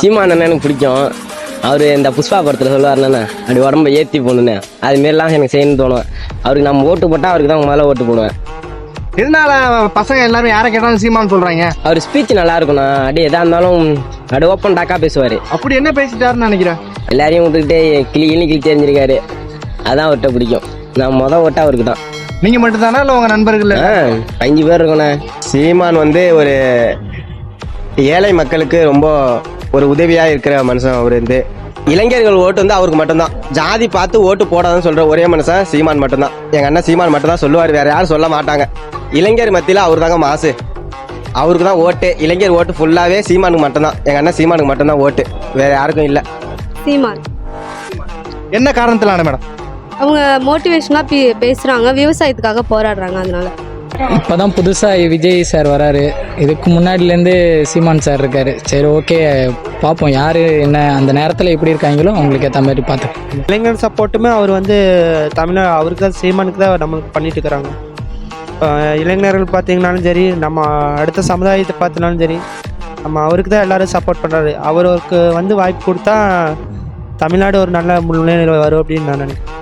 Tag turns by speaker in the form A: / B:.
A: சீமான் எனக்கு பிடிக்கும். அவர் இந்த புஷ்பா படத்தில் சொல்லுவார்ண்ணா, அப்படி உடம்ப ஏற்றி போகணுன்னு, அதுமாரிலாம் எனக்கு செய்யணும்னு தோணும். அவருக்கு நம்ம ஓட்டு போட்டால் அவருக்கு தான் முதல்ல ஓட்டு போடுவேன்.
B: இதனால பசங்க எல்லாரும் யாரை கேட்டாலும் சீமான் சொல்றாங்க.
A: அவர் ஸ்பீச் நல்லா இருக்குண்ணா. அப்படியே எதாக இருந்தாலும் அப்படியே ஓப்பன் டாக்காக பேசுவார்.
B: அப்படி என்ன பேசிட்டாருன்னு நினைக்கிறேன்?
A: எல்லாரையும் விட்டுக்கிட்டே கிளி தெரிஞ்சிருக்காரு. அதான் அவர்கிட்ட பிடிக்கும். நான் ஓட்ட அவருக்கு தான்.
B: நீங்க மட்டும் தானே இல்லை உங்க நண்பர்கள்?
A: 5 பேர் இருக்கோண்ணே.
C: சீமான் ஒரு ஏழை மக்களுக்கு ரொம்ப ஒரு உதவியாக இருக்கிற மனுஷன். அவர் இளைஞர்கள் ஓட்டு அவருக்கு மட்டும்தான். ஜாதி பார்த்து ஓட்டு போடாதுன்னு சொல்கிற ஒரே மனுஷன் சீமான் மட்டும்தான். எங்கள் அண்ணன் சீமான் மட்டும்தான் சொல்லுவார், வேறு யாரும் சொல்ல மாட்டாங்க. இளைஞர் மத்தியில் அவர் தாங்க மாசு. அவருக்கு தான் ஓட்டு. இளைஞர் ஓட்டு ஃபுல்லாகவே சீமானுக்கு மட்டும்தான். எங்கள் அண்ணன் சீமானுக்கு மட்டும்தான் ஓட்டு, வேறு யாருக்கும் இல்லை.
D: சீமான்
B: என்ன காரணத்திலான மேடம்?
D: அவங்க மோட்டிவேஷனாக பேசுகிறாங்க, விவசாயத்துக்காக போராடுறாங்க. அதனால
E: இப்போ தான் புதுசாக விஜய் சார் வராரு. இதுக்கு முன்னாடிலேருந்து சீமான் சார் இருக்கார். சரி, ஓகே, பார்ப்போம் யார் என்ன அந்த நேரத்தில் எப்படி இருக்காங்களோ அவங்களுக்கு ஏற்ற மாதிரி பார்த்து.
F: இளைஞர் சப்போர்ட்டுமே அவர் அவருக்கு தான் சீமானுக்கு தான் நம்மளுக்கு பண்ணிட்டு இருக்கிறாங்க. இளைஞர்கள் பார்த்தீங்கன்னாலும் சரி, நம்ம அடுத்த சமுதாயத்தை பார்த்தினாலும் சரி, நம்ம அவருக்கு தான் எல்லோரும் சப்போர்ட் பண்ணுறாரு. அவருக்கு வாய்ப்பு கொடுத்தா தமிழ்நாடு ஒரு நல்ல முன்னேறி வரும் அப்படின்னு நான் நினைக்கிறேன்.